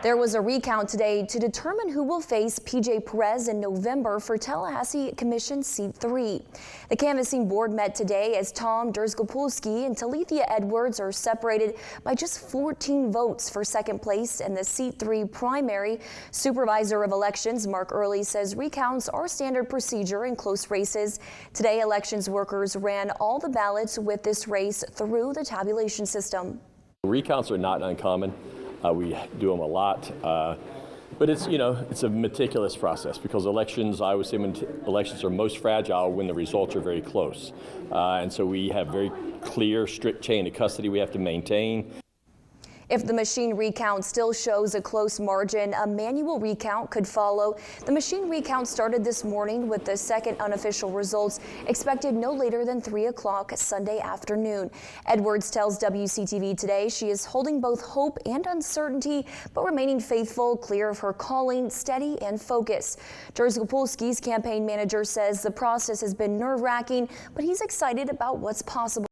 There was a recount today to determine who will face Perez in November for Tallahassee Commission Seat 3. The canvassing board met today as Tom Durzgopolsky and Talithia Edwards are separated by just 14 votes for second place in the Seat 3 primary. Supervisor of Elections Mark Early says recounts are standard procedure in close races. Today, elections workers ran all the ballots with this race through the tabulation system. Recounts are not uncommon. We do them a lot, but it's a meticulous process because elections, I would say, when elections are most fragile when the results are very close, and so we have very clear, strict chain of custody we have to maintain. If the machine recount still shows a close margin, a manual recount could follow. The machine recount started this morning with the second unofficial results expected no later than 3 o'clock Sunday afternoon. Edwards tells WCTV today she is holding both hope and uncertainty, but remaining faithful, clear of her calling, steady and focused. Durzgopolsky's campaign manager says the process has been nerve-wracking, but he's excited about what's possible.